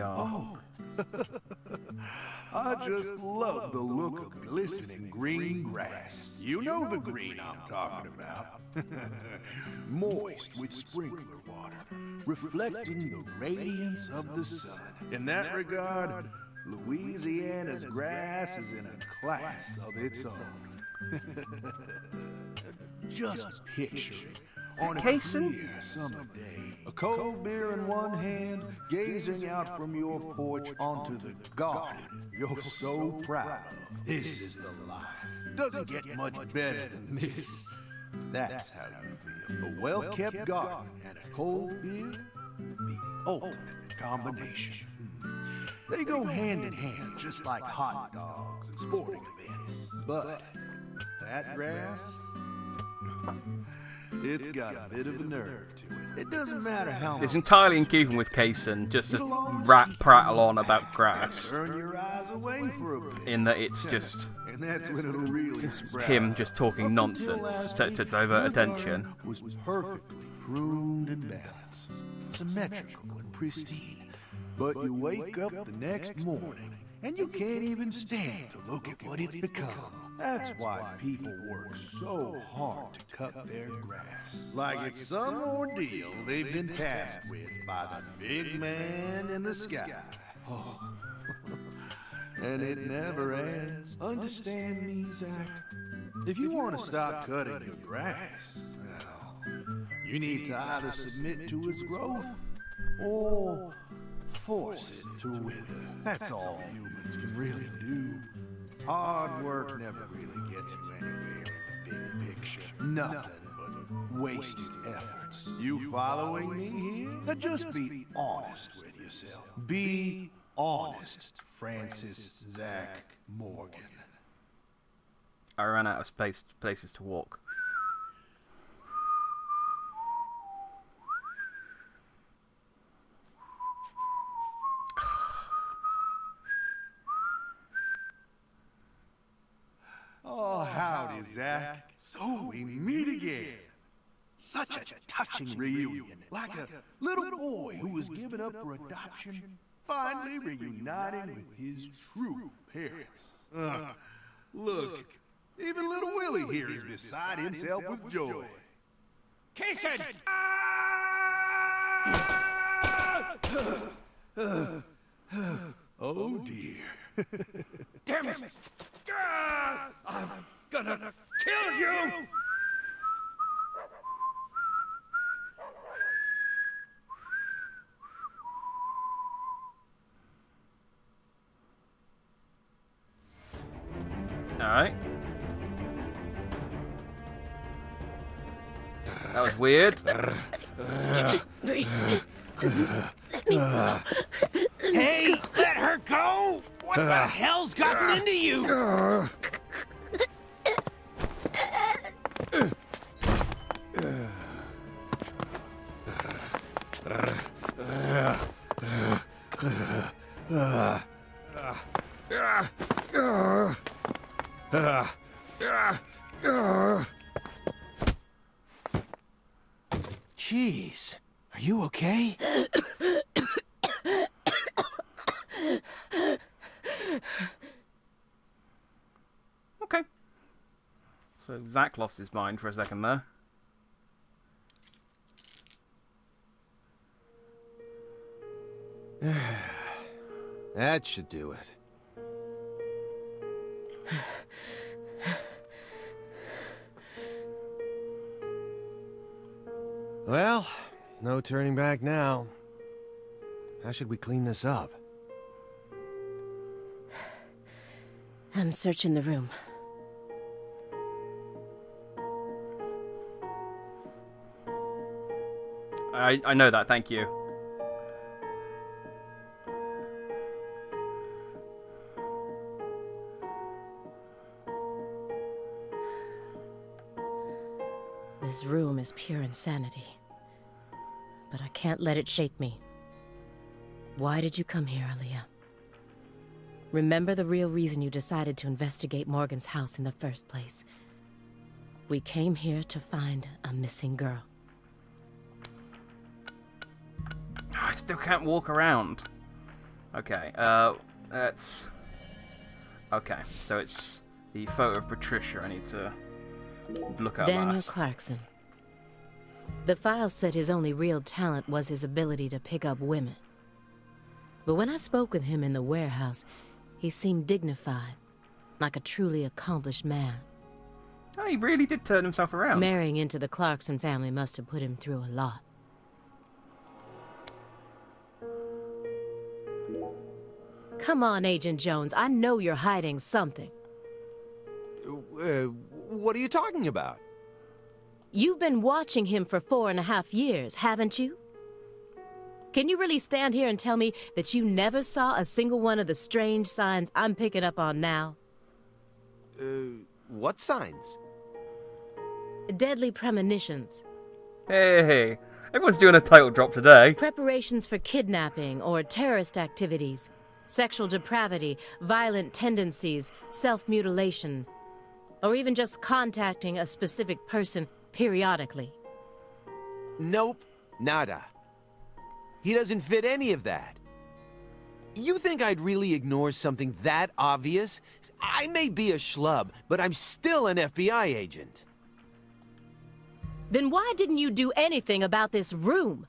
are. Oh. I just love the look of glistening green grass. You know the green I'm talking about. Moist with sprinkler water, reflecting the radiance of the sun. In that regard, Louisiana's grass is in a class of its own. Just picture it. On a clear summer day, a cold beer in one hand, gazing out from your porch onto the garden you're so proud of. This is the life. Doesn't get much better than this. That's how you feel. A well-kept garden and a cold beer, the ultimate combination. They go hand in hand, just like hot dogs and sporting events. But that grass, it's got a bit of a nerve to it. It doesn't matter how much. It's entirely in keeping with Kaysen, just to prattle on about grass. Turn your eyes away for a bit. In that it's just And that's when it'll really sprout. him just talking nonsense to divert attention. Was perfectly pruned and balanced, symmetrical and pristine. But you wake up the next morning and you can't even stand to look at what it's become. That's why people work so hard to cut their grass. Like it's some ordeal they've been tasked with by the big man in the sky. Oh. And it never ends. Understand me, Zach? If you want to stop cutting your grass, well, you need to either submit to its growth or force it to wither. That's all humans can really do. Hard work never really gets you anywhere in the big picture. Nothing but wasted efforts. You following me here? Now just be honest with yourself. Be honest, Francis Zach Morgan. I ran out of places to walk. Oh, howdy, Zach. So we meet again. Such a touching reunion. Like a little boy who was given up for adoption, finally reuniting with his true parents. Look, even little Willie here is beside himself with joy. Kaysen! Oh, dear. Damn it! I'm gonna kill you! Alright. That was weird. Hey, let her go! What the hell's gotten into you? Jeez, are you okay? Okay. So Zach lost his mind for a second there. That should do it. Well, no turning back now. How should we clean this up? I'm searching the room. I know that, thank you. This room is pure insanity. But I can't let it shake me. Why did you come here, Aaliyah? Remember the real reason you decided to investigate Morgan's house in the first place. We came here to find a missing girl. I still can't walk around. Okay, that's... Okay, so it's the photo of Patricia I need to look at Daniel last. Clarkson. The file said his only real talent was his ability to pick up women. But when I spoke with him in the warehouse, he seemed dignified, like a truly accomplished man. Oh, he really did turn himself around. Marrying into the Clarkson family must have put him through a lot. Come on, Agent Jones. I know you're hiding something. What are you talking about? You've been watching him for 4.5 years, haven't you? Can you really stand here and tell me that you never saw a single one of the strange signs I'm picking up on now? What signs? Deadly premonitions. Hey, everyone's doing a title drop today. Preparations for kidnapping or terrorist activities. Sexual depravity, violent tendencies, self-mutilation. Or even just contacting a specific person periodically. Nope, nada. He doesn't fit any of that. You think I'd really ignore something that obvious? I may be a schlub, but I'm still an FBI agent. Then why didn't you do anything about this room?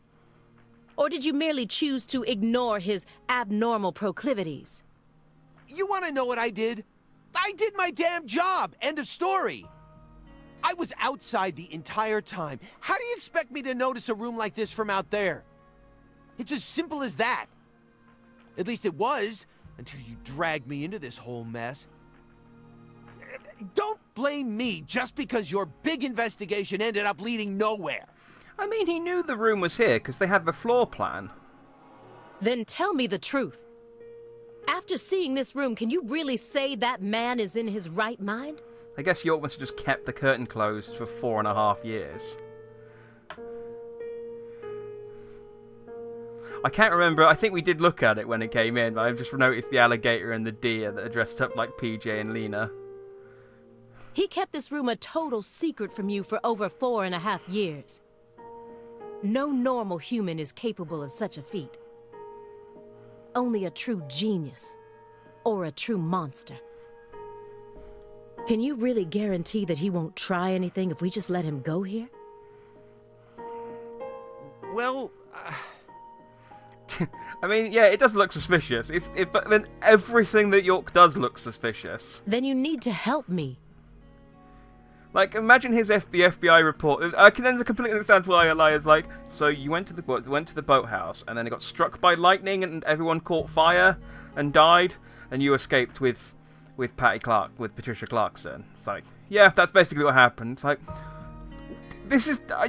Or did you merely choose to ignore his abnormal proclivities? You want to know what I did? I did my damn job. End of story. I was outside the entire time. How do you expect me to notice a room like this from out there? It's as simple as that. At least it was, until you dragged me into this whole mess. Don't blame me just because your big investigation ended up leading nowhere. I mean, he knew the room was here because they had the floor plan. Then tell me the truth. After seeing this room, can you really say that man is in his right mind? I guess York must have just kept the curtain closed for 4.5 years. I can't remember, I think we did look at it when it came in, but I've just noticed the alligator and the deer that are dressed up like PJ and Lena. He kept this room a total secret from you for over 4.5 years. No normal human is capable of such a feat. Only a true genius, or a true monster. Can you really guarantee that he won't try anything if we just let him go here? Well, I mean, yeah, it does look suspicious. But then everything that York does looks suspicious. Then you need to help me. Like, imagine the FBI report. I can then completely understand why Elias like. So you went to the boathouse, and then it got struck by lightning, and everyone caught fire and died, and you escaped with Patricia Clarkson. It's like, yeah, that's basically what happened. It's like,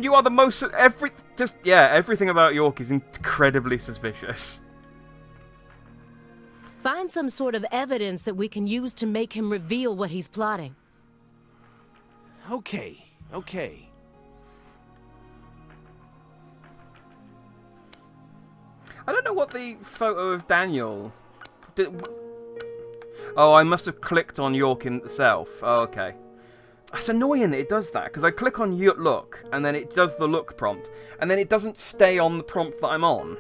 you are the most everything about York is incredibly suspicious. Find some sort of evidence that we can use to make him reveal what he's plotting. okay. I don't know what the photo of Daniel did. Oh, I must have clicked on York in itself. Oh, okay. It's annoying that it does that, because I click on look, and then it does the look prompt, and then it doesn't stay on the prompt that I'm on.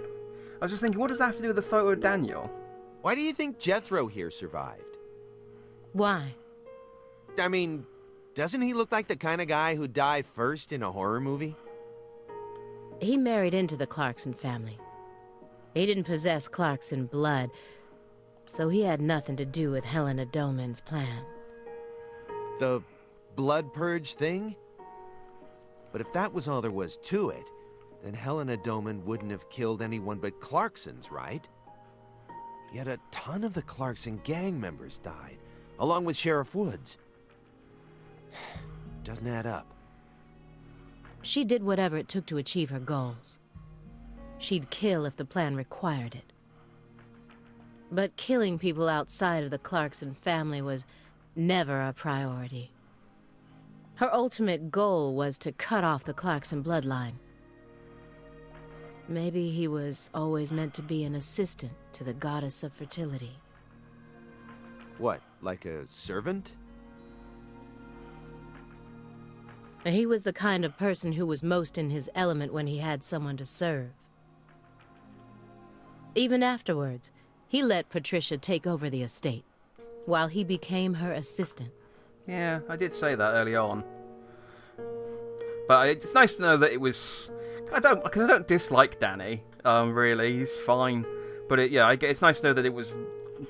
I was just thinking, what does that have to do with the photo of Daniel? Why do you think Jethro here survived? Why? I mean, doesn't he look like the kind of guy who'd die first in a horror movie? He married into the Clarkson family. He didn't possess Clarkson blood, so he had nothing to do with Helena Doman's plan. The blood purge thing? But if that was all there was to it, then Helena Doman wouldn't have killed anyone but Clarksons, right? Yet a ton of the Clarkson gang members died, along with Sheriff Woods. Doesn't add up. She did whatever it took to achieve her goals. She'd kill if the plan required it. But killing people outside of the Clarkson family was never a priority. Her ultimate goal was to cut off the Clarkson bloodline. Maybe he was always meant to be an assistant to the goddess of fertility. What, like a servant? He was the kind of person who was most in his element when he had someone to serve. Even afterwards, He let Patricia take over the estate, while he became her assistant. Yeah, I did say that early on. But it's nice to know that it was... Because I don't dislike Danny, really. He's fine. But it's nice to know that it was...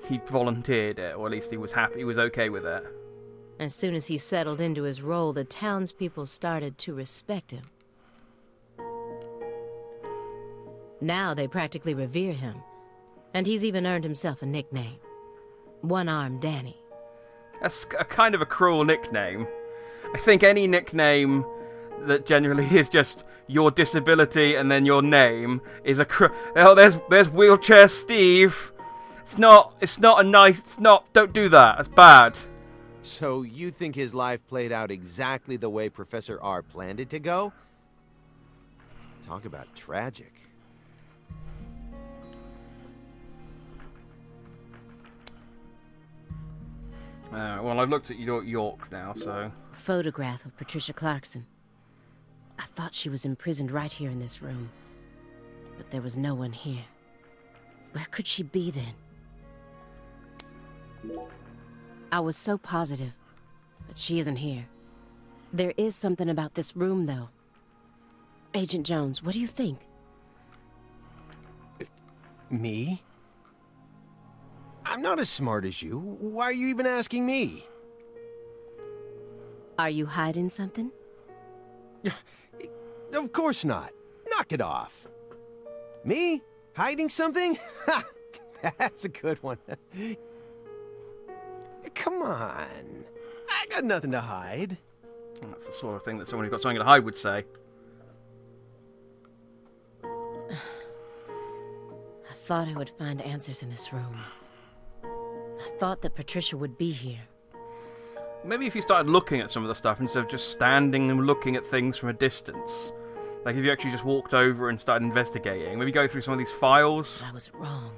He volunteered it, or at least he was happy, he was okay with it. As soon as he settled into his role, the townspeople started to respect him. Now they practically revere him, and he's even earned himself a nickname. One-Armed Danny. That's a kind of a cruel nickname. I think any nickname that generally is just your disability and then your name is a oh, there's Wheelchair Steve. It's not a nice, don't do that. That's bad. So you think his life played out exactly the way Professor R planned it to go? Talk about tragic. Well, I've looked at York now, so... Photograph of Patricia Clarkson. I thought she was imprisoned right here in this room. But there was no one here. Where could she be then? I was so positive, but she isn't here. There is something about this room, though. Agent Jones, what do you think? Me? I'm not as smart as you. Why are you even asking me? Are you hiding something? Of course not. Knock it off. Me? Hiding something? Ha! That's a good one. Come on. I got nothing to hide. That's the sort of thing that someone who's got something to hide would say. I thought I would find answers in this room. I thought that Patricia would be here. Maybe if you started looking at some of the stuff instead of just standing and looking at things from a distance. Like if you actually just walked over and started investigating. Maybe go through some of these files. But I was wrong.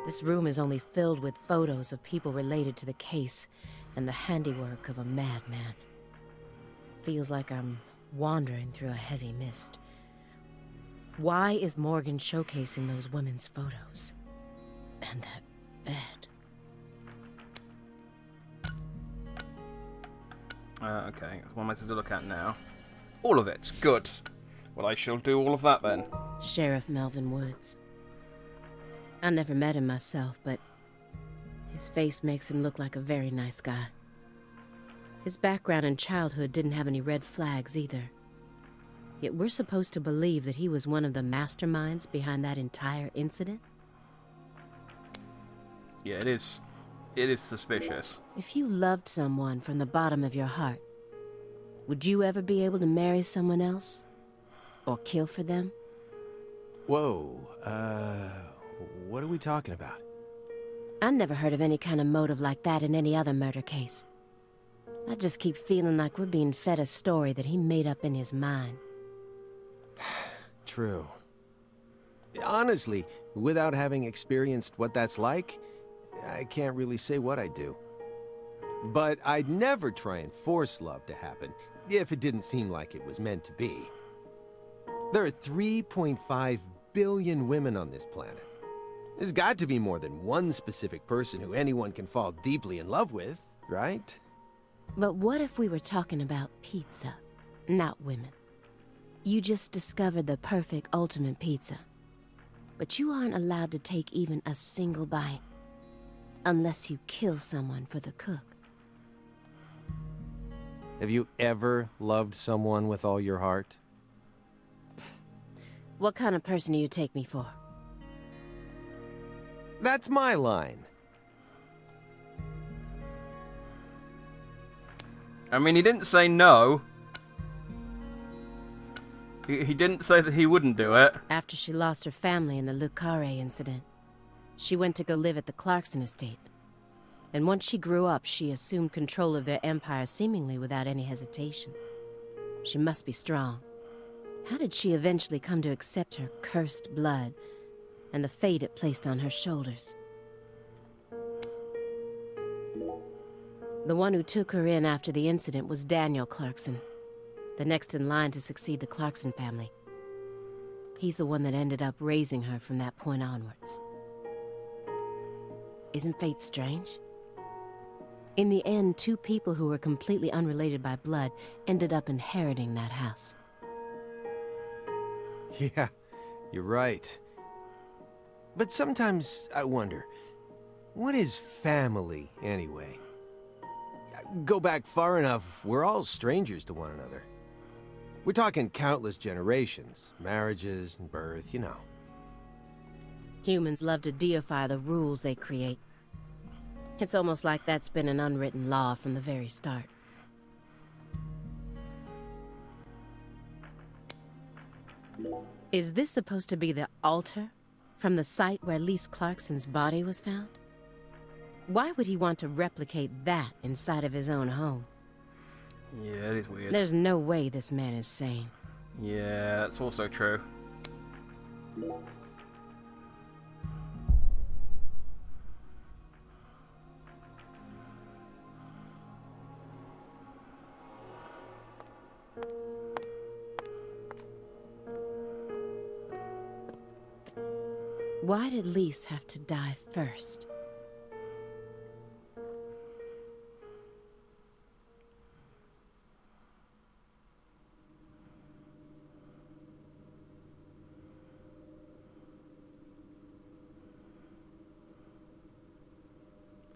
This room is only filled with photos of people related to the case and the handiwork of a madman. Feels like I'm wandering through a heavy mist. Why is Morgan showcasing those women's photos? And that bed. Okay, what am I supposed to look at now? All of it. Good. Well, I shall do all of that then. Sheriff Melvin Woods. I never met him myself, but his face makes him look like a very nice guy. His background in childhood didn't have any red flags either. Yet we're supposed to believe that he was one of the masterminds behind that entire incident? Yeah, it is. It is suspicious. If you loved someone from the bottom of your heart, would you ever be able to marry someone else? Or kill for them? Whoa, what are we talking about? I never heard of any kind of motive like that in any other murder case. I just keep feeling like we're being fed a story that he made up in his mind. True. Honestly, without having experienced what that's like, I can't really say what I'd do. But I'd never try and force love to happen, if it didn't seem like it was meant to be. There are 3.5 billion women on this planet. There's got to be more than one specific person who anyone can fall deeply in love with, right? But what if we were talking about pizza, not women? You just discovered the perfect ultimate pizza. But you aren't allowed to take even a single bite. Unless you kill someone for the cook. Have you ever loved someone with all your heart? What kind of person do you take me for? That's my line. I mean, he didn't say no. He didn't say that he wouldn't do it. After she lost her family in the Le Carré incident, she went to go live at the Clarkson estate. And once she grew up, she assumed control of their empire seemingly without any hesitation. She must be strong. How did she eventually come to accept her cursed blood and the fate it placed on her shoulders? The one who took her in after the incident was Daniel Clarkson, the next in line to succeed the Clarkson family. He's the one that ended up raising her from that point onwards. Isn't fate strange? In the end, two people who were completely unrelated by blood ended up inheriting that house. Yeah, you're right. But sometimes I wonder, what is family anyway? Go back far enough, we're all strangers to one another. We're talking countless generations, marriages and birth, you know. Humans love to deify the rules they create. It's almost like that's been an unwritten law from the very start. Is this supposed to be the altar from the site where Lise Clarkson's body was found? Why would he want to replicate that inside of his own home? Yeah, it is weird. There's no way this man is sane. Yeah, that's also true. Why did Lise have to die first?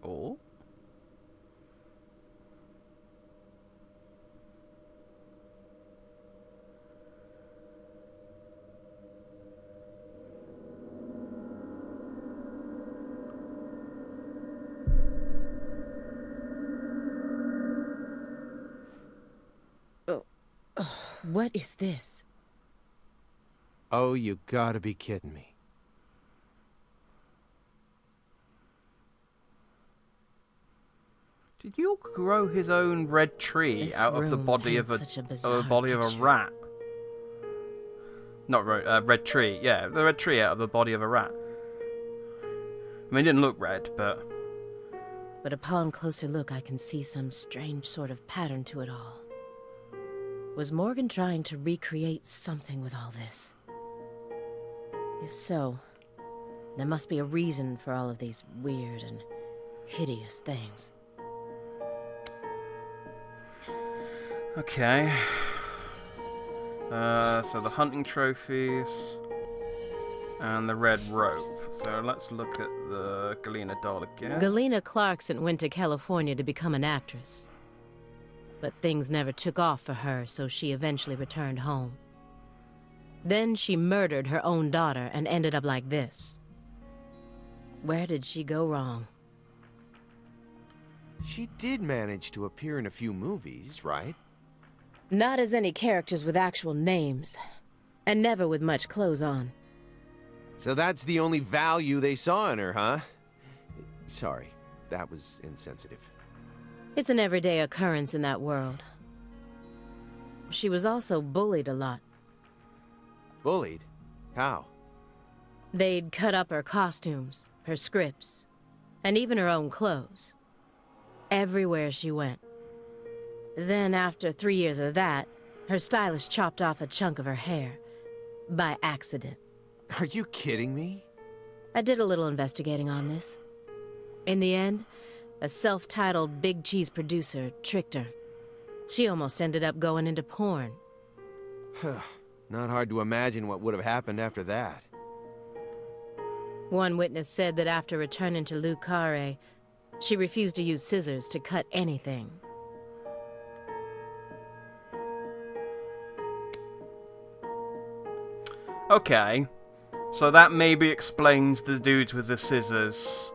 Oh? What is this? Oh, you gotta be kidding me. Did you grow his own red tree This out of the room body paints of such a a bizarre body of a picture. rat? Not red tree. Yeah, the red tree out of the body of a rat. I mean, it didn't look red, but But upon closer look, I can see some strange sort of pattern to it all. Was Morgan trying to recreate something with all this? If so, there must be a reason for all of these weird and hideous things. okay. So the hunting trophies and the red rope. So let's look at the Galena doll again. Galena Clarkson went to California to become an actress. But things never took off for her, so she eventually returned home. Then she murdered her own daughter and ended up like this. Where did she go wrong? She did manage to appear in a few movies, right? Not as any characters with actual names, and never with much clothes on. So that's the only value they saw in her, huh? Sorry, that was insensitive. It's an everyday occurrence in that world. She was also bullied a lot. Bullied? How? They'd cut up her costumes, her scripts, and even her own clothes. Everywhere she went. Then, after 3 years of that, her stylist chopped off a chunk of her hair. By accident. Are you kidding me? I did a little investigating on this. In the end, a self-titled big cheese producer tricked her. She almost ended up going into porn. Not hard to imagine what would have happened after that. One witness said that after returning to Le Carré, she refused to use scissors to cut anything. Okay. So that maybe explains the dudes with the scissors.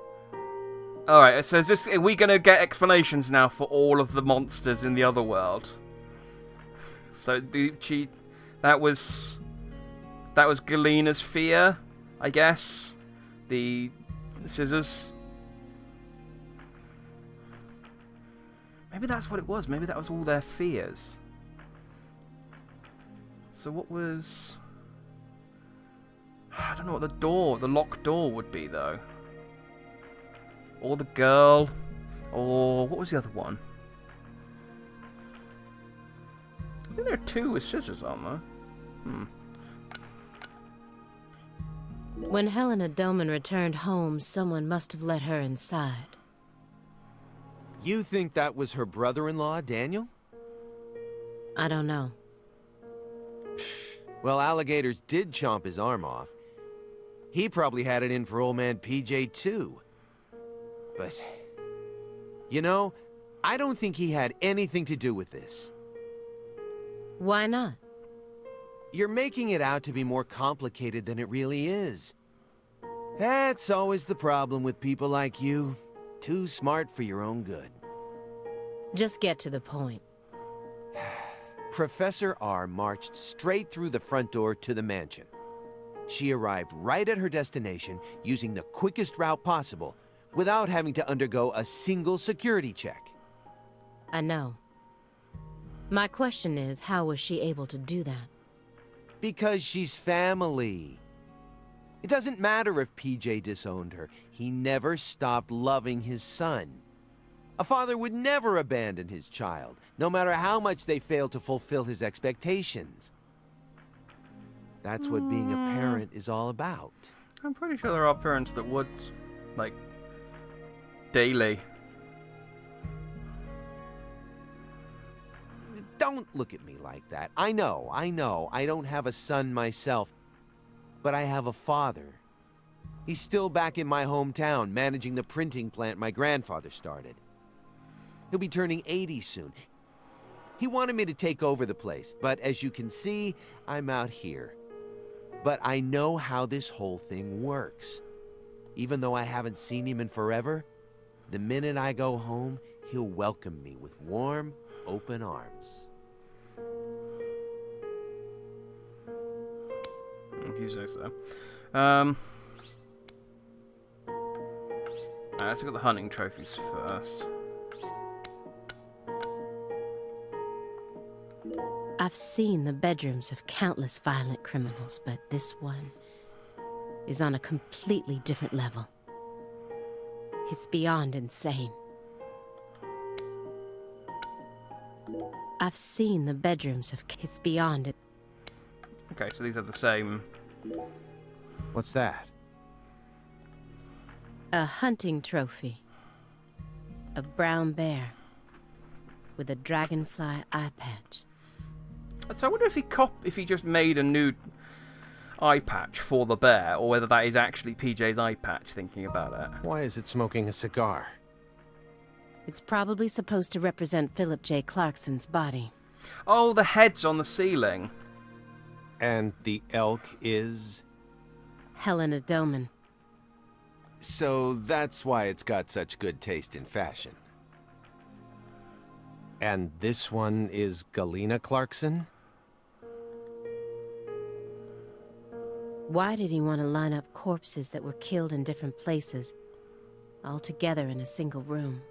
Alright, so are we gonna get explanations now for all of the monsters in the other world? So that was Galena's fear, I guess. The scissors. Maybe that's what it was. Maybe that was all their fears. So what was... I don't know what the locked door would be, though. Or the girl. Or what was the other one? I think there are two with scissors, aren't there? When Helena Doman returned home, someone must have let her inside. You think that was her brother-in-law, Daniel? I don't know. Well, alligators did chomp his arm off. He probably had it in for old man PJ, too. But, you know, I don't think he had anything to do with this. Why not? You're making it out to be more complicated than it really is. That's always the problem with people like you. Too smart for your own good. Just get to the point. Professor R marched straight through the front door to the mansion. She arrived right at her destination using the quickest route possible without having to undergo a single security check. I know. My question is, how was she able to do that? Because she's family. It doesn't matter if PJ disowned her. He never stopped loving his son. A father would never abandon his child, no matter how much they failed to fulfill his expectations. That's what being a parent is all about. I'm pretty sure there are parents that would, like, daily. Don't look at me like that. I know, I don't have a son myself, but I have a father. He's still back in my hometown, managing the printing plant my grandfather started. He'll be turning 80 soon. He wanted me to take over the place, but as you can see, I'm out here. But I know how this whole thing works. Even though I haven't seen him in forever, the minute I go home, he'll welcome me with warm, open arms. If you say so. Let's look at the hunting trophies first. I've seen the bedrooms of countless violent criminals, but this one is on a completely different level. It's beyond insane. I've seen the bedrooms of... It's beyond it. Okay, so these are the same. What's that? A hunting trophy. A brown bear with a dragonfly eye patch. So I wonder if he just made a new eye patch for the bear, or whether that is actually PJ's eye patch, thinking about it. Why is it smoking a cigar? It's probably supposed to represent Philip J. Clarkson's body. Oh, the heads on the ceiling. And the elk is? Helena Doman. So that's why it's got such good taste in fashion. And this one is Galena Clarkson? Why did he want to line up corpses that were killed in different places, all together in a single room?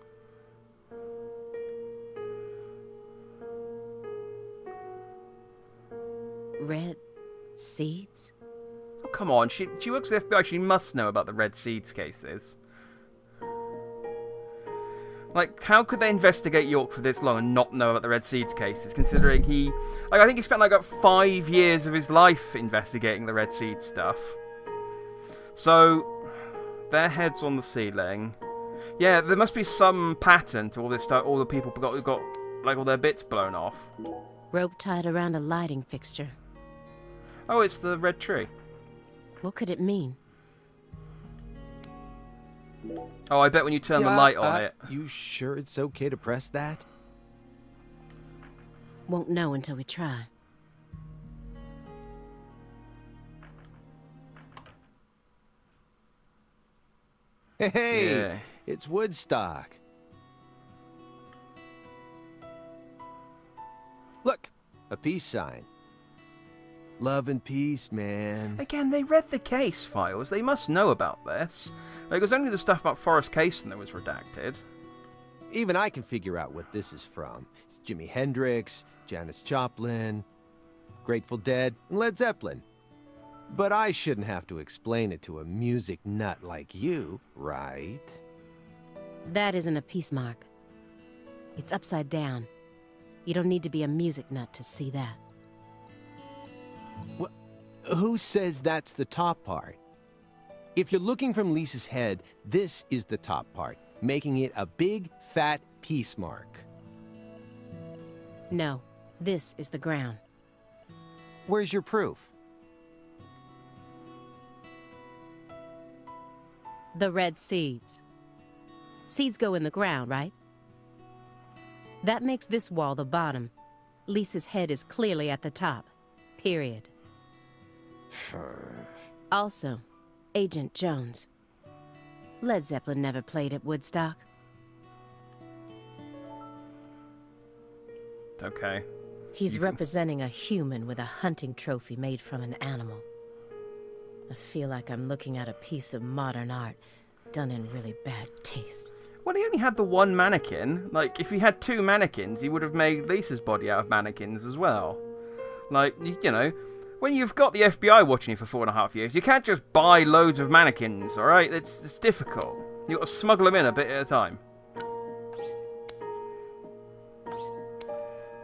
Red seeds? Oh, come on, she works at the FBI, she must know about the red seeds cases. Like, how could they investigate York for this long and not know about the red seeds cases, considering he... Like, I think he spent, like, 5 years of his life investigating the red seed stuff. So, their heads on the ceiling. Yeah, there must be some pattern to all this stuff, all the people who got, like, all their bits blown off. Rope tied around a lighting fixture. Oh, it's the red tree. What could it mean? Oh, I bet when you turn the light on it... You sure it's okay to press that? Won't know until we try. Hey, Yeah. it's Woodstock. Look, a peace sign. Love and peace, man. Again, they read the case files. They must know about this. Like, it was only the stuff about Forrest Caston that was redacted. Even I can figure out what this is from. It's Jimi Hendrix, Janis Joplin, Grateful Dead, and Led Zeppelin. But I shouldn't have to explain it to a music nut like you, right? That isn't a peace mark. It's upside down. You don't need to be a music nut to see that. Who says that's the top part? If you're looking from Lisa's head, this is the top part, making it a big, fat peace mark. No, this is the ground. Where's your proof? The red seeds. Seeds go in the ground, right? That makes this wall the bottom. Lisa's head is clearly at the top. Period. Also, Agent Jones. Led Zeppelin never played at Woodstock. Okay. He's representing a human with a hunting trophy made from an animal. I feel like I'm looking at a piece of modern art done in really bad taste. Well, he only had the one mannequin. Like, if he had two mannequins, he would have made Lisa's body out of mannequins as well. Like, you know, when you've got the FBI watching you for 4.5 years, you can't just buy loads of mannequins, alright? It's difficult. You've got to smuggle them in a bit at a time.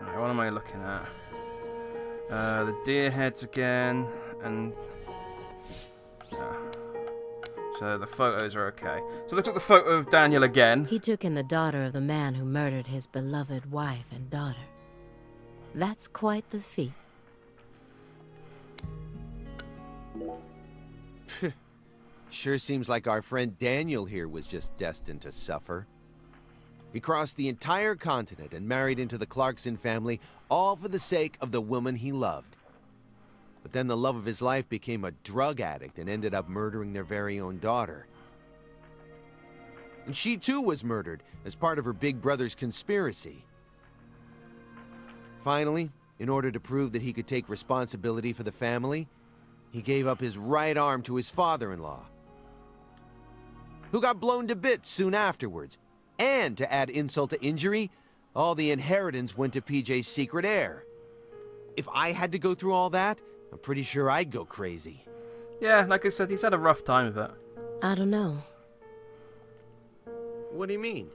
Alright, what am I looking at? The deer heads again, and... So the photos are okay. So look at the photo of Daniel again. He took in the daughter of the man who murdered his beloved wife and daughter. That's quite the feat. Sure seems like our friend Daniel here was just destined to suffer. He crossed the entire continent and married into the Clarkson family, all for the sake of the woman he loved. But then the love of his life became a drug addict and ended up murdering their very own daughter. And she too was murdered as part of her big brother's conspiracy. Finally, in order to prove that he could take responsibility for the family, he gave up his right arm to his father-in-law, who got blown to bits soon afterwards. And to add insult to injury, all the inheritance went to PJ's secret heir. If I had to go through all that, I'm pretty sure I'd go crazy. Yeah, like I said, he's had a rough time of it. I don't know. What do you mean?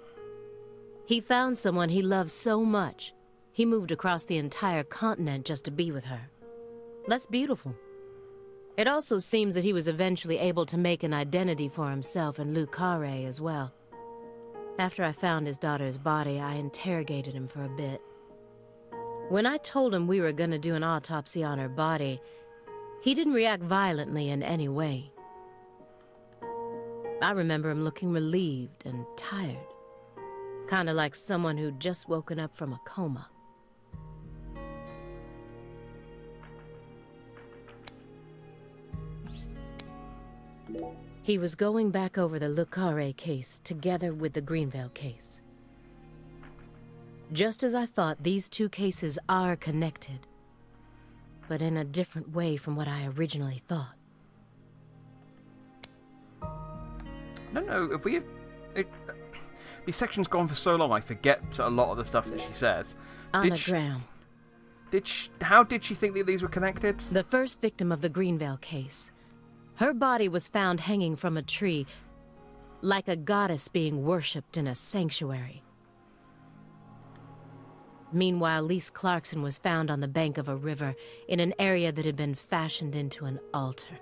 He found someone he loved so much, he moved across the entire continent just to be with her. That's beautiful. It also seems that he was eventually able to make an identity for himself in Le Carré as well. After I found his daughter's body, I interrogated him for a bit. When I told him we were going to do an autopsy on her body, he didn't react violently in any way. I remember him looking relieved and tired, kind of like someone who'd just woken up from a coma. He was going back over the Le Carré case together with the Greenvale case. Just as I thought, these two cases are connected, but in a different way from what I originally thought. I don't know, if we... these sections go on for so long, I forget a lot of the stuff that she says. Anagram. How did she think that these were connected? The first victim of the Greenvale case. Her body was found hanging from a tree, like a goddess being worshipped in a sanctuary. Meanwhile, Lise Clarkson was found on the bank of a river in an area that had been fashioned into an altar.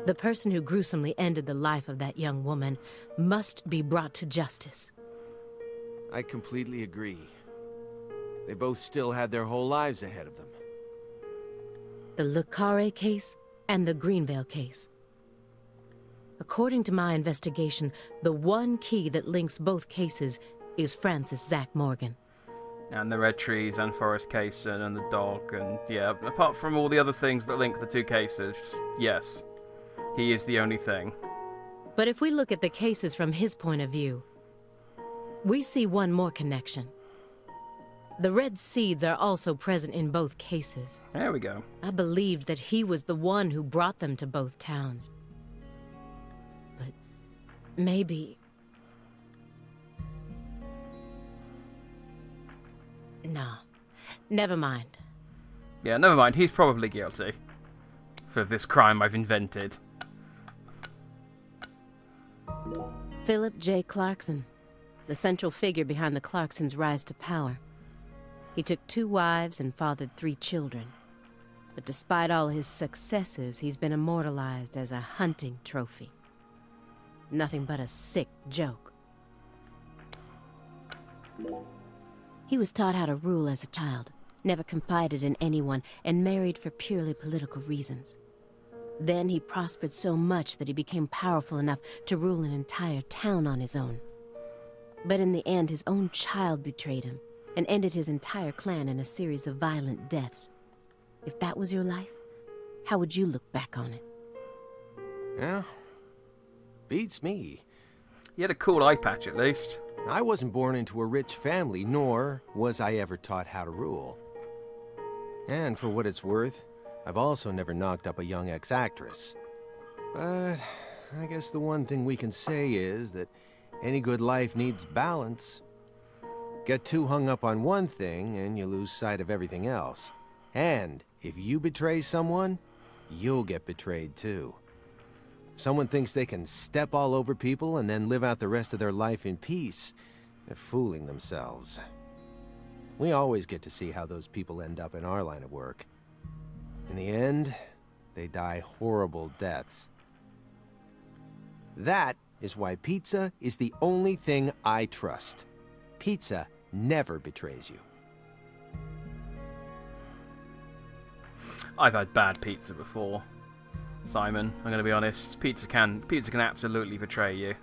The person who gruesomely ended the life of that young woman must be brought to justice. I completely agree. They both still had their whole lives ahead of them. The Le Carré case and the Greenvale case. According to my investigation, the one key that links both cases is Francis Zach Morgan. And the red trees and Forrest Kaysen and the dog and, yeah, apart from all the other things that link the two cases, yes, he is the only thing. But if we look at the cases from his point of view, we see one more connection. The red seeds are also present in both cases. There we go. I believed that he was the one who brought them to both towns. But maybe... No. Never mind. Yeah, never mind. He's probably guilty. For this crime I've invented. Philip J. Clarkson. The central figure behind the Clarksons' rise to power. He took 2 wives and fathered 3 children. But despite all his successes, he's been immortalized as a hunting trophy. Nothing but a sick joke. He was taught how to rule as a child, never confided in anyone, and married for purely political reasons. Then he prospered so much that he became powerful enough to rule an entire town on his own. But in the end, his own child betrayed him and ended his entire clan in a series of violent deaths. If that was your life, how would you look back on it? Yeah, beats me. He had a cool eye patch, at least. I wasn't born into a rich family, nor was I ever taught how to rule. And for what it's worth, I've also never knocked up a young ex-actress. But I guess the one thing we can say is that any good life needs balance. Get too hung up on one thing, and you lose sight of everything else. And if you betray someone, you'll get betrayed too. If someone thinks they can step all over people and then live out the rest of their life in peace, they're fooling themselves. We always get to see how those people end up in our line of work. In the end, they die horrible deaths. That is why pizza is the only thing I trust. Pizza never betrays you. I've had bad pizza before, Simon. I'm gonna be honest. Pizza can absolutely betray you.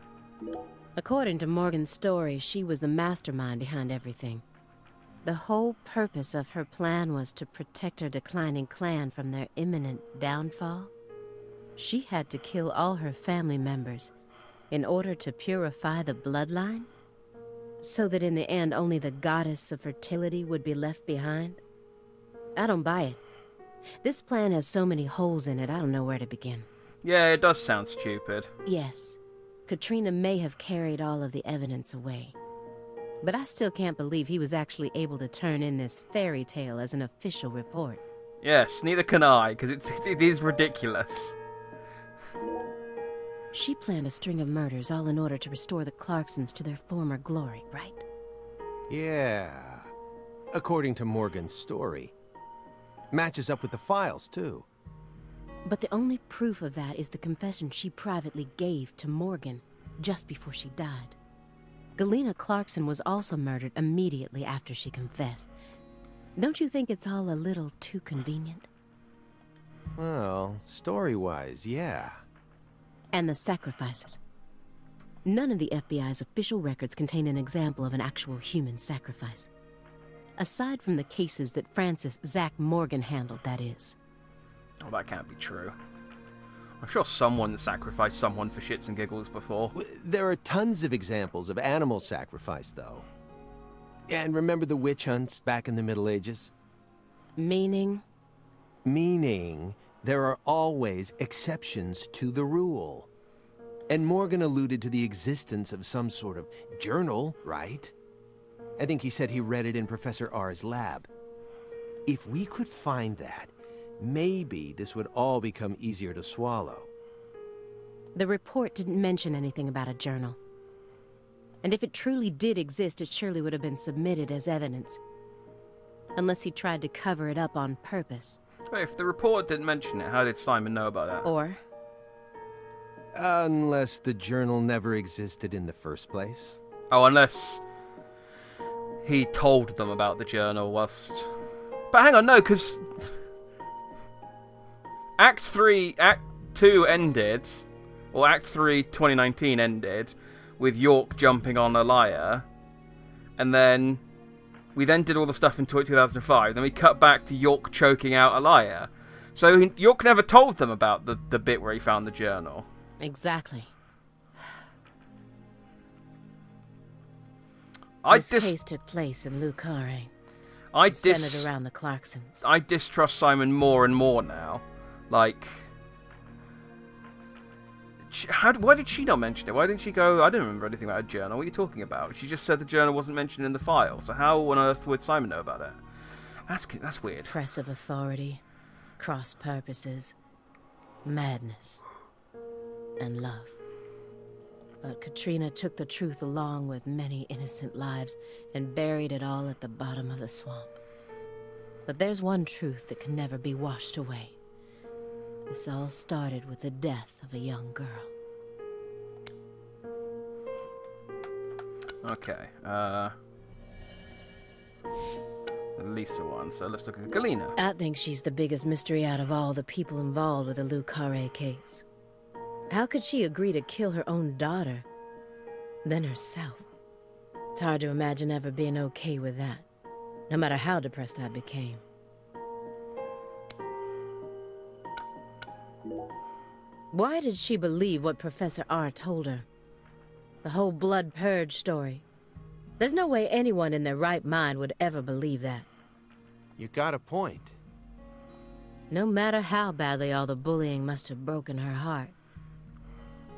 According to Morgan's story, she was the mastermind behind everything. The whole purpose of her plan was to protect her declining clan from their imminent downfall. She had to kill all her family members in order to purify the bloodline, so that in the end only the goddess of fertility would be left behind. I don't buy it. This plan has so many holes in it, I don't know where to begin. Yeah, it does sound stupid. Yes, Katrina may have carried all of the evidence away. But I still can't believe he was actually able to turn in this fairy tale as an official report. Yes, neither can I, because it is ridiculous. She planned a string of murders all in order to restore the Clarksons to their former glory, right? Yeah, according to Morgan's story. Matches up with the files, too. But the only proof of that is the confession she privately gave to Morgan just before she died. Galena Clarkson was also murdered immediately after she confessed. Don't you think it's all a little too convenient? Well, story-wise, yeah. And the sacrifices. None of the FBI's official records contain an example of an actual human sacrifice. Aside from the cases that Francis Zach Morgan handled, that is. Oh, that can't be true. I'm sure someone sacrificed someone for shits and giggles before. There are tons of examples of animal sacrifice, though. And remember the witch hunts back in the Middle Ages? Meaning? Meaning, there are always exceptions to the rule. And Morgan alluded to the existence of some sort of journal, right? I think he said he read it in Professor R's lab. If we could find that, maybe this would all become easier to swallow. The report didn't mention anything about a journal. And if it truly did exist, it surely would have been submitted as evidence. Unless he tried to cover it up on purpose. Wait, if the report didn't mention it, how did Simon know about that? Or? Unless the journal never existed in the first place. Oh, unless he told them about the journal whilst... But hang on, no, because... Act 2 ended, or Act 3 2019 ended, with York jumping on a liar, and then we then did all the stuff in 2005, then we cut back to York choking out a liar. So York never told them about the bit where he found the journal. Exactly. This case took place in Lucare, centered around the Clarksons. I distrust Simon more and more now. Like, why did she not mention it? Why didn't she go, I don't remember anything about a journal. What are you talking about? She just said the journal wasn't mentioned in the file. So how on earth would Simon know about it? That's weird. Oppressive authority, cross purposes, madness, and love. But Katrina took the truth along with many innocent lives and buried it all at the bottom of the swamp. But there's one truth that can never be washed away. This all started with the death of a young girl. Okay, the Lisa one, so let's look at Galena. I think she's the biggest mystery out of all the people involved with the Le Carré case. How could she agree to kill her own daughter, then herself? It's hard to imagine ever being okay with that, no matter how depressed I became. Why did she believe what Professor R told her? The whole blood purge story. There's no way anyone in their right mind would ever believe that. You got a point. No matter how badly all the bullying must have broken her heart.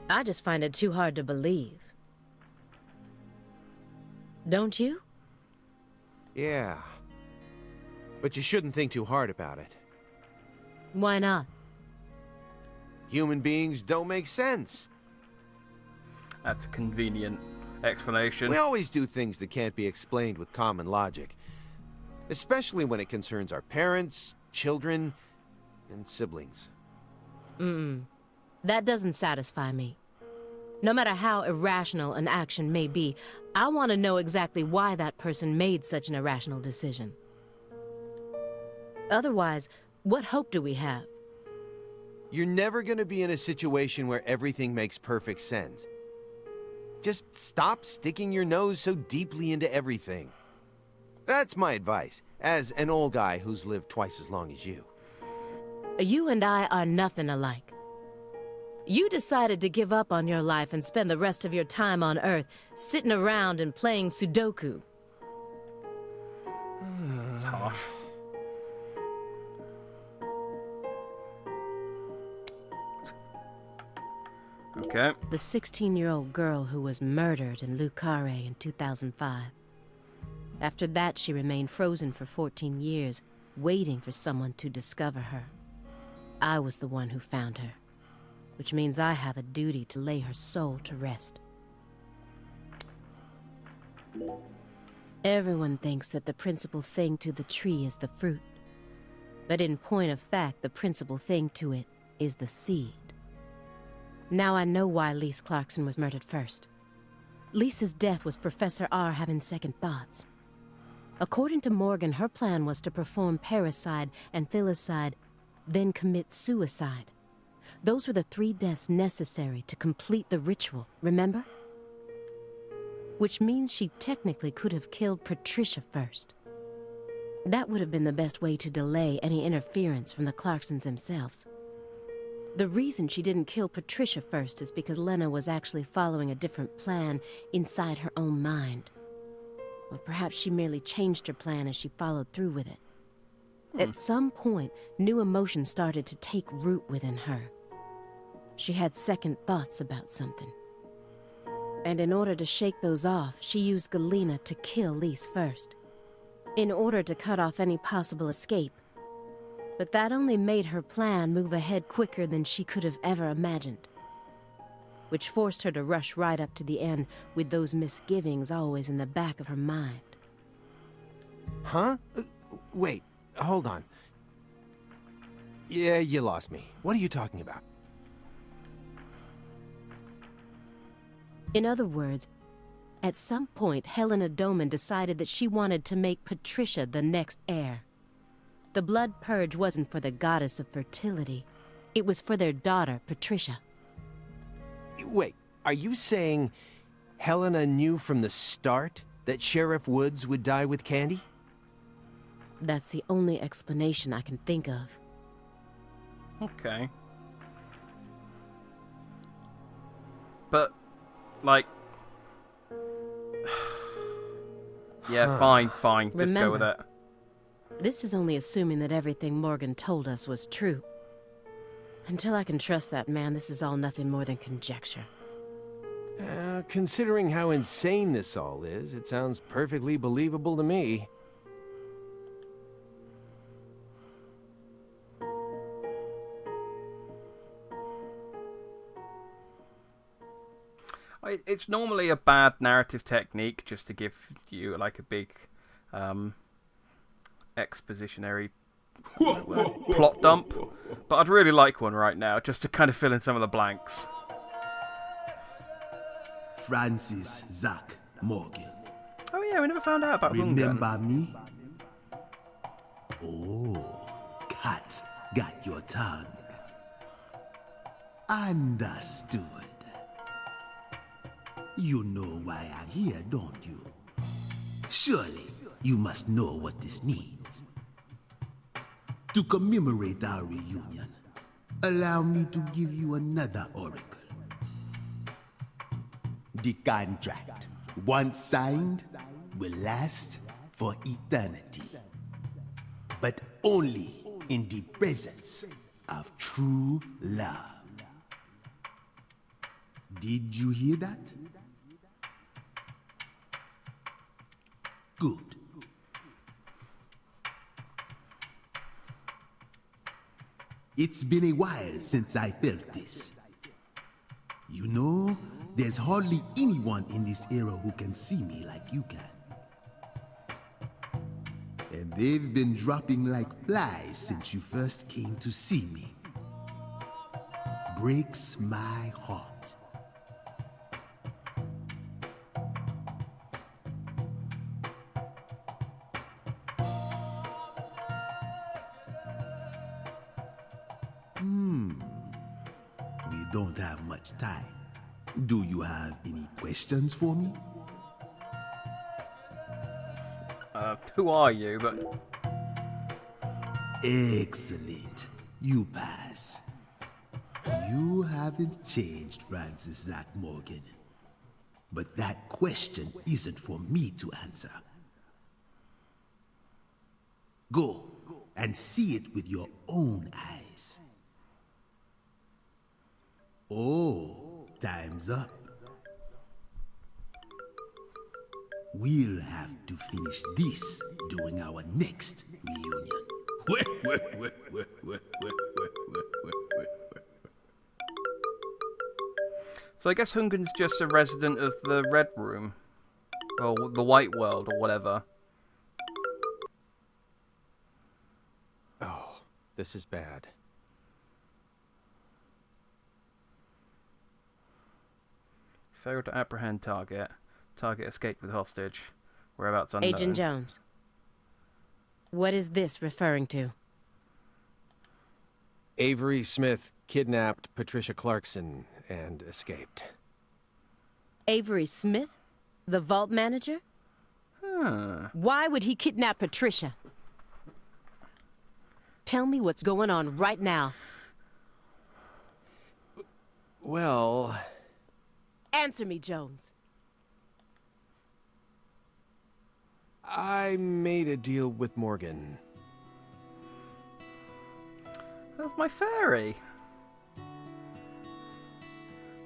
I just find it too hard to believe. Don't you? Yeah. But you shouldn't think too hard about it. Why not? Human beings don't make sense. That's a convenient explanation. We always do things that can't be explained with common logic. Especially when it concerns our parents, children, and siblings. That doesn't satisfy me. No matter how irrational an action may be, I want to know exactly why that person made such an irrational decision. Otherwise, what hope do we have? You're never going to be in a situation where everything makes perfect sense. Just stop sticking your nose so deeply into everything. That's my advice, as an old guy who's lived twice as long as you. You and I are nothing alike. You decided to give up on your life and spend the rest of your time on Earth sitting around and playing Sudoku. It's harsh. Okay. The 16-year-old girl who was murdered in Le Carré in 2005. After that, she remained frozen for 14 years, waiting for someone to discover her. I was the one who found her, which means I have a duty to lay her soul to rest. Everyone thinks that the principal thing to the tree is the fruit. But in point of fact, the principal thing to it is the seed. Now I know why Lise Clarkson was murdered first. Lisa's death was Professor R having second thoughts. According to Morgan, her plan was to perform parricide and filicide, then commit suicide. Those were the 3 deaths necessary to complete the ritual, remember? Which means she technically could have killed Patricia first. That would have been the best way to delay any interference from the Clarksons themselves. The reason she didn't kill Patricia first is because Lena was actually following a different plan inside her own mind. Or perhaps she merely changed her plan as she followed through with it. At some point, new emotions started to take root within her. She had second thoughts about something. And in order to shake those off, she used Galena to kill Lise first. In order to cut off any possible escape. But that only made her plan move ahead quicker than she could have ever imagined. Which forced her to rush right up to the end with those misgivings always in the back of her mind. Huh? Wait, hold on. Yeah, you lost me. What are you talking about? In other words, at some point, Helena Doman decided that she wanted to make Patricia the next heir. The blood purge wasn't for the goddess of fertility. It was for their daughter, Patricia. Wait, are you saying Helena knew from the start that Sheriff Woods would die with Candy? That's the only explanation I can think of. Okay. But, like... yeah, fine. Just go with it. This is only assuming that everything Morgan told us was true. Until I can trust that man, this is all nothing more than conjecture. Considering how insane this all is, it sounds perfectly believable to me. It's normally a bad narrative technique just to give you like a big expositionary plot dump. But I'd really like one right now, just to kind of fill in some of the blanks. Francis Zach Morgan. Oh yeah, we never found out about Hungan. Remember me? Oh, cat got your tongue. Understood. You know why I'm here, don't you? Surely you must know what this means. To commemorate our reunion, allow me to give you another oracle. The contract, once signed, will last for eternity. But only in the presence of true love. Did you hear that? Good. It's been a while since I felt this. You know, there's hardly anyone in this era who can see me like you can. And they've been dropping like flies since you first came to see me. Breaks my heart. We don't have much time. Do you have any questions for me? Who are you? But Excellent. You pass. You haven't changed, Francis Zach Morgan. But that question isn't for me to answer. Go and see it with your own eyes. Oh, time's up. We'll have to finish this during our next reunion. so I guess Hungan's just a resident of the Red Room, or the White World, or whatever. Oh, this is bad. Failed to apprehend target. Target escaped with hostage. Whereabouts unknown. Agent Jones. What is this referring to? Avery Smith kidnapped Patricia Clarkson and escaped. Avery Smith? The vault manager? Why would he kidnap Patricia? Tell me what's going on right now. Well... Answer me, Jones. I made a deal with Morgan. That's my fairy. I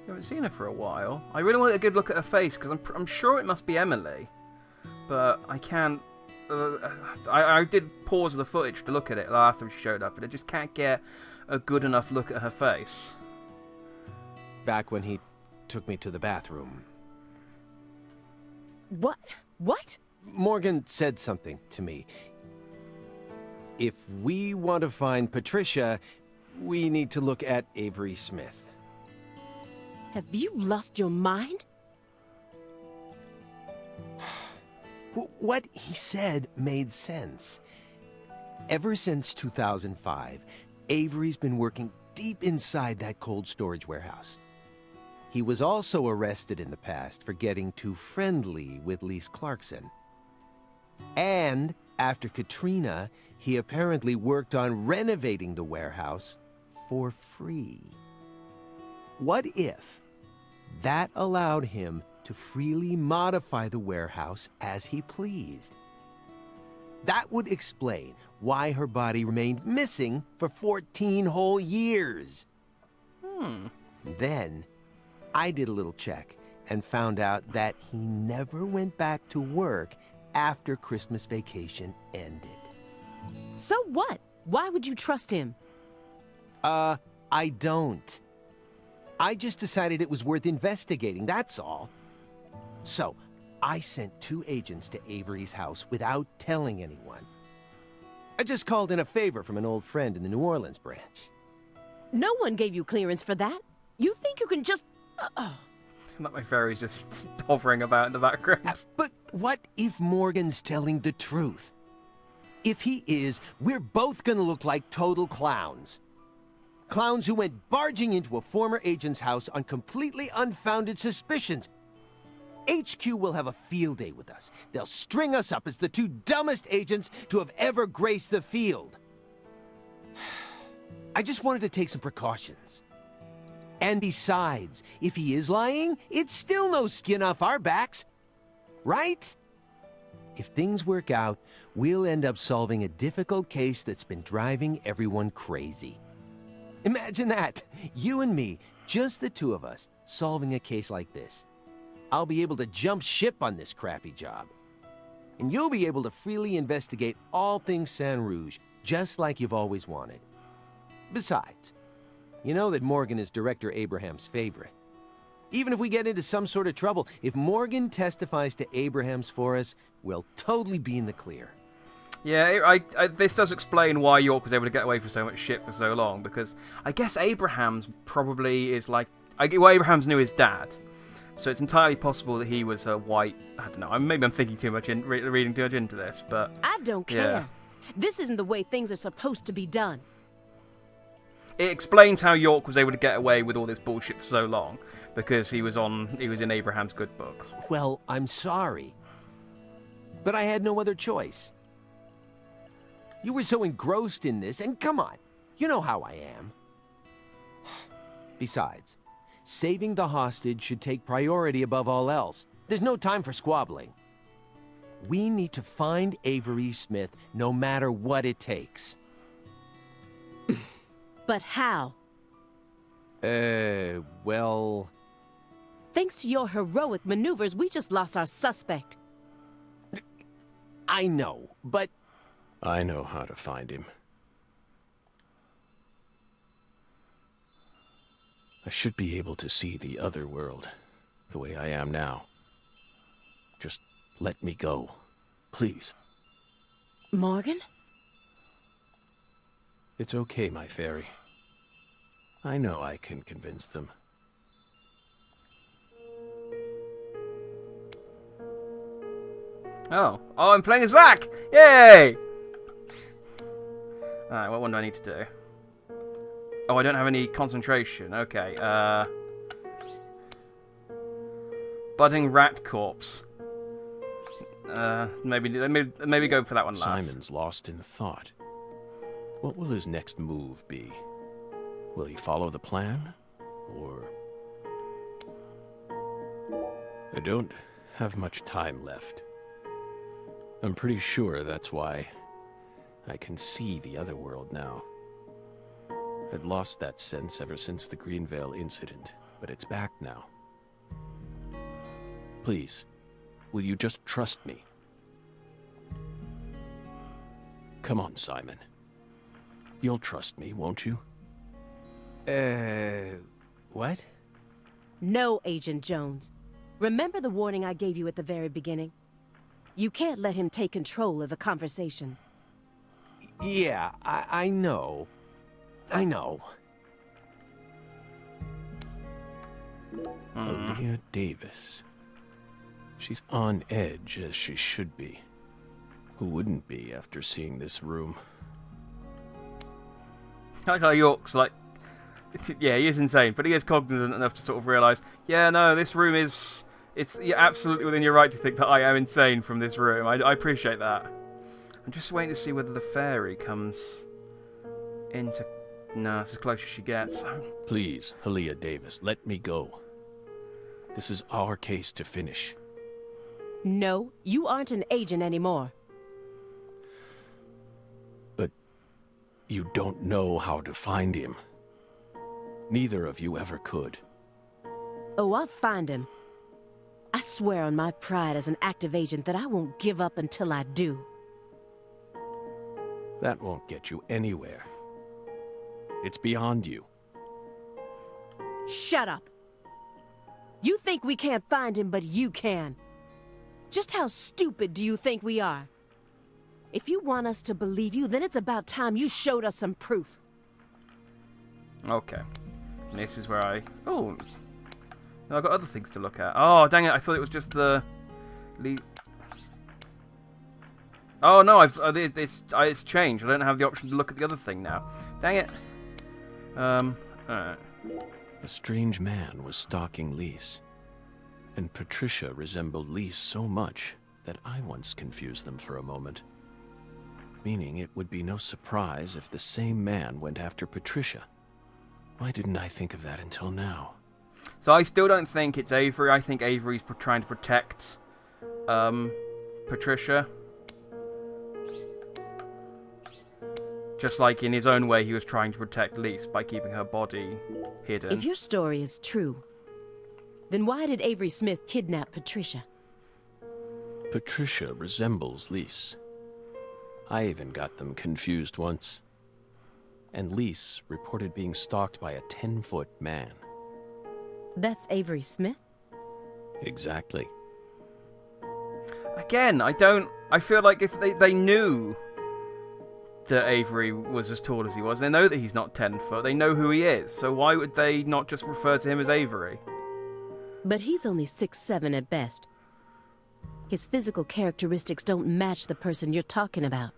haven't seen her for a while. I really want a good look at her face, because I'm sure it must be Emily. But I can't... I did pause the footage to look at it the last time she showed up, but I just can't get a good enough look at her face. Back when he took me to the bathroom. What? What? Morgan said something to me. If we want to find Patricia, we need to look at Avery Smith. Have you lost your mind? What he said made sense. Ever since 2005, Avery's been working deep inside that cold storage warehouse. He was also arrested in the past for getting too friendly with Lise Clarkson. And after Katrina, he apparently worked on renovating the warehouse for free. What if that allowed him to freely modify the warehouse as he pleased? That would explain why her body remained missing for 14 whole years. Then, I did a little check and found out that he never went back to work after Christmas vacation ended. So what? Why would you trust him? I don't. I just decided it was worth investigating, that's all. So, I sent 2 agents to Avery's house without telling anyone. I just called in a favor from an old friend in the New Orleans branch. No one gave you clearance for that. You think you can just... Like my fairy's just hovering about in the background. But what if Morgan's telling the truth? If he is, we're both gonna look like total clowns. Clowns who went barging into a former agent's house on completely unfounded suspicions. HQ will have a field day with us. They'll string us up as the two dumbest agents to have ever graced the field. I just wanted to take some precautions. And besides, if he is lying, it's still no skin off our backs. Right? If things work out, we'll end up solving a difficult case that's been driving everyone crazy. Imagine that. You and me, just the two of us, solving a case like this. I'll be able to jump ship on this crappy job. And you'll be able to freely investigate all things Saint Rouge, just like you've always wanted. Besides, you know that Morgan is Director Abraham's favorite. Even if we get into some sort of trouble, if Morgan testifies to Abraham's for us, we'll totally be in the clear. Yeah, this does explain why York was able to get away with so much shit for so long, because I guess Abraham's probably is like... well, Abraham's knew his dad, so it's entirely possible that he was a white... I don't know, maybe I'm thinking too much, reading too much into this, but... I don't care. Yeah. This isn't the way things are supposed to be done. It explains how York was able to get away with all this bullshit for so long, because he was in Abraham's good books. Well, I'm sorry. But I had no other choice. You were so engrossed in this, and come on, you know how I am. Besides, saving the hostage should take priority above all else. There's no time for squabbling. We need to find Avery Smith no matter what it takes. But how? Well... Thanks to your heroic maneuvers, we just lost our suspect. I know, but... I know how to find him. I should be able to see the other world, the way I am now. Just let me go, please. Morgan? It's okay, my fairy. I know I can convince them. Oh, I'm playing as Zach! Yay! Alright, what one do I need to do? Oh, I don't have any concentration. Okay, Budding rat corpse. Maybe go for that one last. Simon's lost in thought. What will his next move be? Will he follow the plan? Or... I don't have much time left. I'm pretty sure that's why I can see the other world now. I'd lost that sense ever since the Greenvale incident, but it's back now. Please, will you just trust me? Come on, Simon. You'll trust me, won't you? What? No, Agent Jones. Remember the warning I gave you at the very beginning? You can't let him take control of the conversation. Yeah, I know. I know. Olivia Davis. She's on edge, as she should be. Who wouldn't be after seeing this room? I like how York's like... Yeah, he is insane, but he is cognizant enough to sort of realise, yeah, no, this room is... You're absolutely within your right to think that I am insane from this room. I appreciate that. I'm just waiting to see whether the fairy comes into... No, it's as close as she gets. Please, Halia Davis, let me go. This is our case to finish. No, you aren't an agent anymore. But you don't know how to find him. Neither of you ever could. Oh, I'll find him. I swear on my pride as an active agent that I won't give up until I do. That won't get you anywhere. It's beyond you. Shut up. You think we can't find him, but you can. Just how stupid do you think we are? If you want us to believe you, then it's about time you showed us some proof. Okay. And this is where I... Oh! No, I've got other things to look at. Oh, dang it, I thought it was just the... Oh, no, it's changed. I don't have the option to look at the other thing now. Dang it. Alright. A strange man was stalking Lise, and Patricia resembled Lise so much that I once confused them for a moment. Meaning it would be no surprise if the same man went after Patricia. Why didn't I think of that until now? So I still don't think it's Avery. I think Avery's trying to protect Patricia. Just like in his own way he was trying to protect Lise by keeping her body hidden. If your story is true, then why did Avery Smith kidnap Patricia? Patricia resembles Lise. I even got them confused once. And Lise reported being stalked by a 10-foot man. That's Avery Smith? Exactly. Again, I feel like if they knew that Avery was as tall as he was, they know that he's not 10 foot, they know who he is, so why would they not just refer to him as Avery? But he's only 6'7" at best. His physical characteristics don't match the person you're talking about.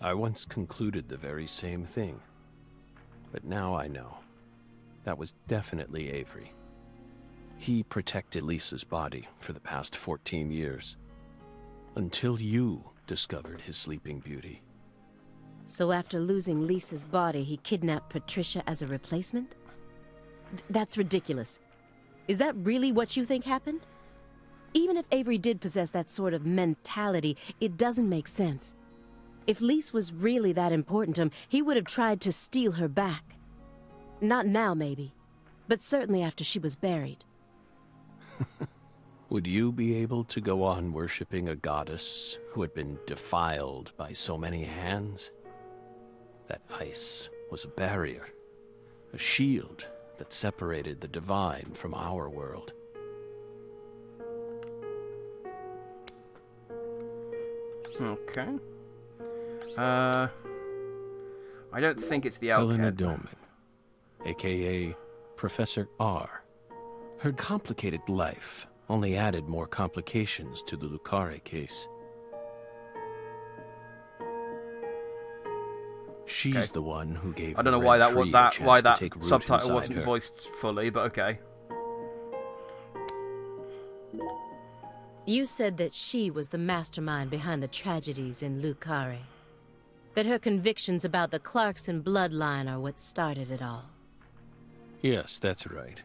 I once concluded the very same thing. But now I know. That was definitely Avery. He protected Lisa's body for the past 14 years. Until you discovered his sleeping beauty. So after losing Lisa's body, he kidnapped Patricia as a replacement? That's ridiculous. Is that really what you think happened? Even if Avery did possess that sort of mentality, it doesn't make sense. If Lise was really that important to him, he would have tried to steal her back. Not now, maybe, but certainly after she was buried. Would you be able to go on worshipping a goddess who had been defiled by so many hands? That ice was a barrier, a shield that separated the divine from our world. Okay. I don't think it's the Helena Outcast. Doman, a.k.a. Professor R. Her complicated life only added more complications to the Lucare case. She's Okay. the one who gave I don't know the why Red that Tree a why chance to that take root subtitle inside wasn't her. voiced fully, but okay. You said that she was the mastermind behind the tragedies in Lucare. That her convictions about the Clarkson bloodline are what started it all. Yes, that's right.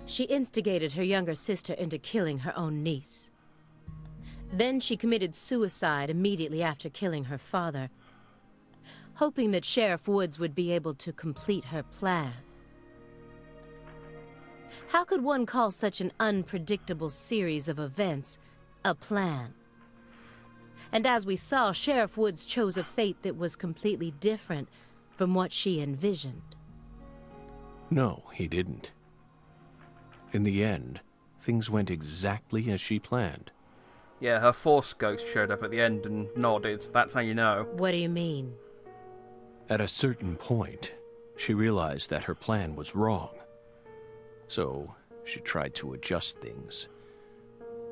She instigated her younger sister into killing her own niece. Then she committed suicide immediately after killing her father, hoping that Sheriff Woods would be able to complete her plan. How could one call such an unpredictable series of events a plan? And as we saw, Sheriff Woods chose a fate that was completely different from what she envisioned. No, he didn't. In the end, things went exactly as she planned. Yeah, her Force ghost showed up at the end and nodded. That's how you know. What do you mean? At a certain point, she realized that her plan was wrong. So, she tried to adjust things,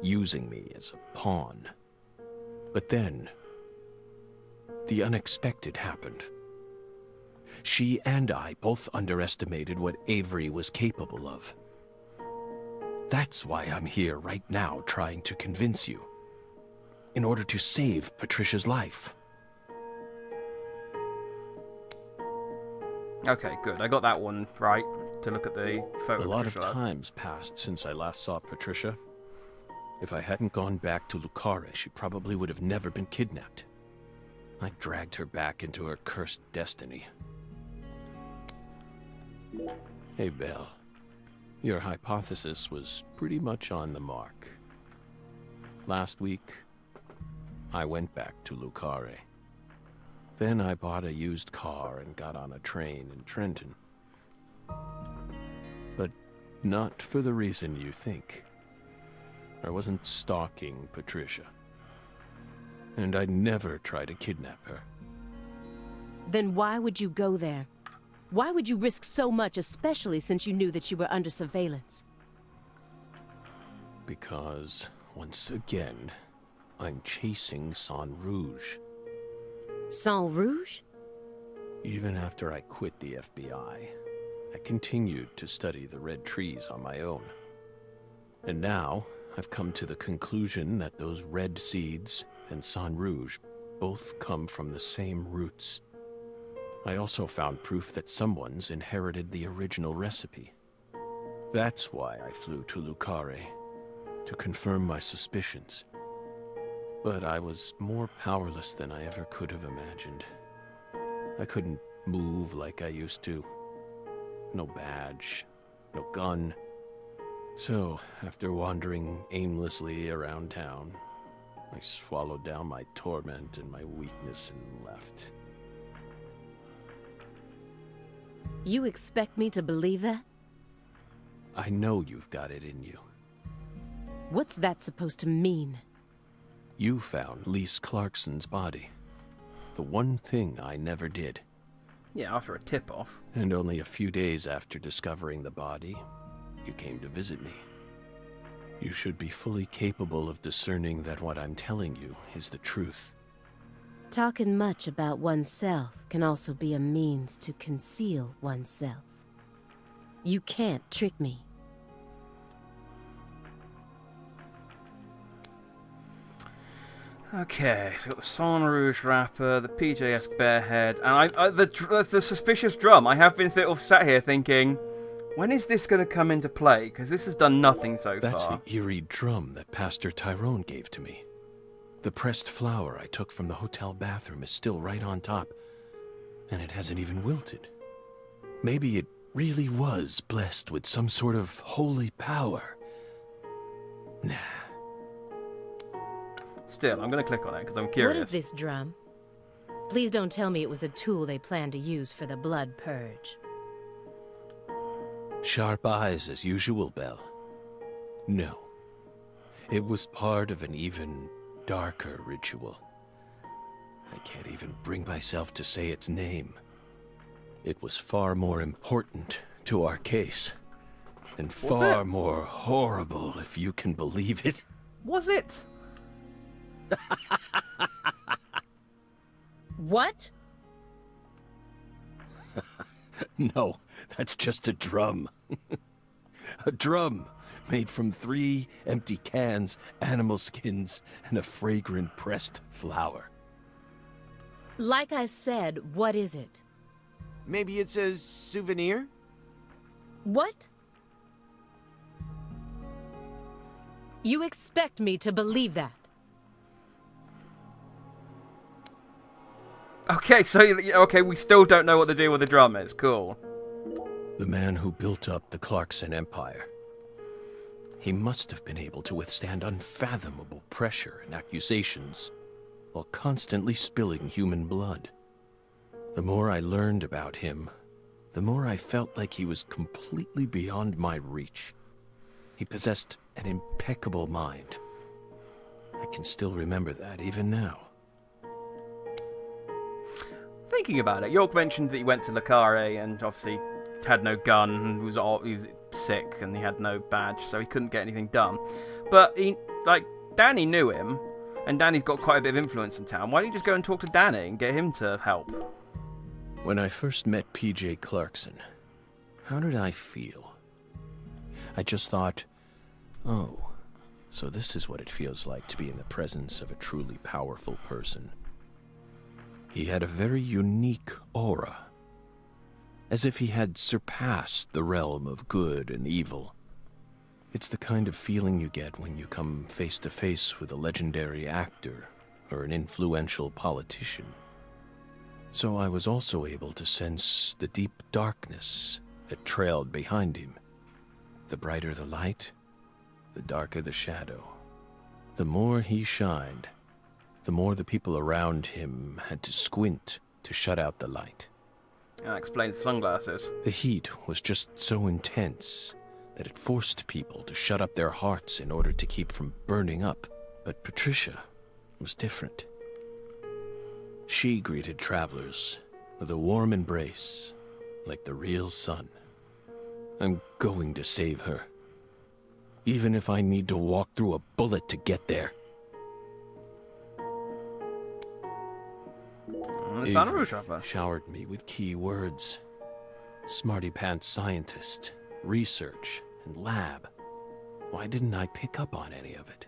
using me as a pawn. But then, the unexpected happened. She and I both underestimated what Avery was capable of. That's why I'm here right now trying to convince you. In order to save Patricia's life. Okay, good. I got that one right, to look at the photo. A lot of Patricia. time's passed since I last saw Patricia. If I hadn't gone back to Lucare, she probably would have never been kidnapped. I dragged her back into her cursed destiny. Hey, Belle. Your hypothesis was pretty much on the mark. Last week, I went back to Lucare. Then I bought a used car and got on a train in Trenton. But not for the reason you think. I wasn't stalking Patricia. and I'd never try to kidnap her. Then why would you go there? Why would you risk so much, especially since you knew that you were under surveillance? Because, once again, I'm chasing Sang Rouge. Sang Rouge? Even after I quit the FBI, I continued to study the red trees on my own. And now, I've come to the conclusion that those red seeds and Sang Rouge both come from the same roots. I also found proof that someone's inherited the original recipe. That's why I flew to Lucare, to confirm my suspicions. But I was more powerless than I ever could have imagined. I couldn't move like I used to. No badge, no gun. So, after wandering aimlessly around town, I swallowed down my torment and my weakness and left. You expect me to believe that? I know you've got it in you. What's that supposed to mean? You found Lise Clarkson's body. The one thing I never did. Yeah, after a tip-off. And only a few days after discovering the body, you came to visit me. You should be fully capable of discerning that what I'm telling you is the truth. Talking much about oneself can also be a means to conceal oneself. You can't trick me. Okay, so we've got the Sang Rouge wrapper, the PJS Bearhead, and the suspicious drum. I have been sort of sat here thinking, when is this going to come into play? Because this has done nothing so That's far. the eerie drum that Pastor Tyrone gave to me. The pressed flower I took from the hotel bathroom is still right on top, and it hasn't even wilted. Maybe it really was blessed with some sort of holy power. Nah. Still, I'm going to click on it because I'm curious. What is this drum? Please don't tell me it was a tool they planned to use for the blood purge. Sharp eyes as usual, Belle. No. It was part of an even darker ritual. I can't even bring myself to say its name. It was far more important to our case. And far more horrible, if you can believe it. Was it? What? No, that's just a drum. A drum made from 3 empty cans, animal skins, and a fragrant pressed flower. Like I said, what is it? Maybe it's a souvenir? What? You expect me to believe that? Okay, so okay, we still don't know what the deal with the drum is. Cool. The man who built up the Clarkson Empire. He must have been able to withstand unfathomable pressure and accusations while constantly spilling human blood. The more I learned about him, the more I felt like he was completely beyond my reach. He possessed an impeccable mind. I can still remember that even now. Thinking about it, York mentioned that he went to Lucare and obviously had no gun and he was sick and he had no badge, so he couldn't get anything done. But Danny knew him, and Danny's got quite a bit of influence in town. Why don't you just go and talk to Danny and get him to help? When I first met PJ Clarkson, how did I feel? I just thought, oh, so this is what it feels like to be in the presence of a truly powerful person. He had a very unique aura, as if he had surpassed the realm of good and evil. It's the kind of feeling you get when you come face to face with a legendary actor or an influential politician. So I was also able to sense the deep darkness that trailed behind him. The brighter the light, the darker the shadow. The more he shined, the more the people around him had to squint to shut out the light. That explains the sunglasses. The heat was just so intense that it forced people to shut up their hearts in order to keep from burning up. But Patricia was different. She greeted travelers with a warm embrace, like the real sun. I'm going to save her, even if I need to walk through a bullet to get there. Avery showered me with key words. Smarty pants scientist, research, and lab. Why didn't I pick up on any of it?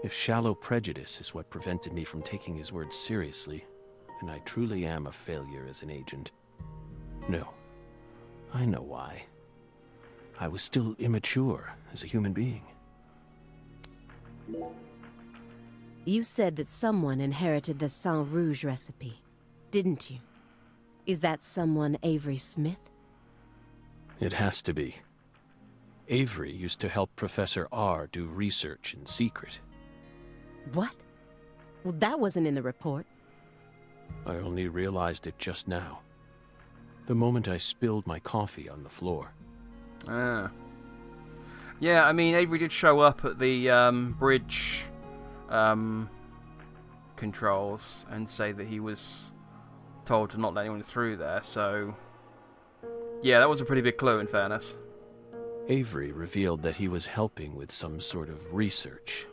If shallow prejudice is what prevented me from taking his words seriously, then I truly am a failure as an agent. No, I know why. I was still immature as a human being. You said that someone inherited the Sang Rouge recipe, didn't you? Is that someone Avery Smith? It has to be. Avery used to help Professor R do research in secret. What? Well, that wasn't in the report. I only realized it just now. The moment I spilled my coffee on the floor. Ah. Yeah, I mean, Avery did show up at the bridge controls and say that he was told to not let anyone through there, so... Yeah, that was a pretty big clue, in fairness. Avery revealed that he was helping with some sort of research.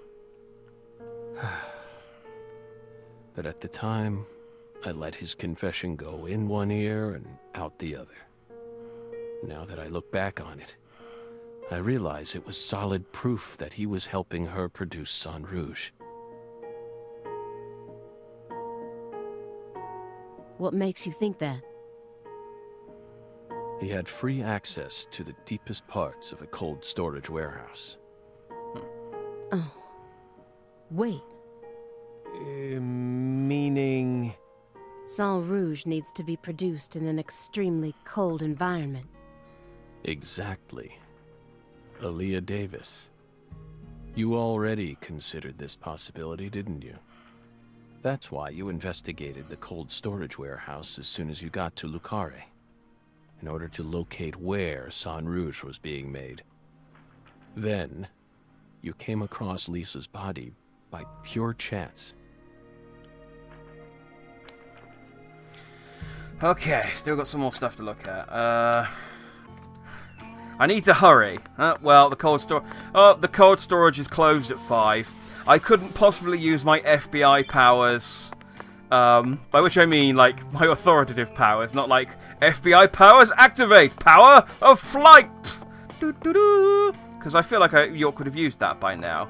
But at the time, I let his confession go in one ear and out the other. Now that I look back on it, I realize it was solid proof that he was helping her produce Sang Rouge. What makes you think that? He had free access to the deepest parts of the cold storage warehouse. Oh. Wait. Meaning... Sang Rouge needs to be produced in an extremely cold environment. Exactly. Aaliyah Davis. You already considered this possibility, didn't you? That's why you investigated the cold storage warehouse as soon as you got to Lucare, in order to locate where Sang Rouge was being made. Then, you came across Lisa's body by pure chance. Okay, still got some more stuff to look at. I need to hurry. Well, the cold storage is closed at 5. I couldn't possibly use my FBI powers, by which I mean, like, my authoritative powers, not like, FBI powers activate! Power of flight! Because I feel like York would have used that by now.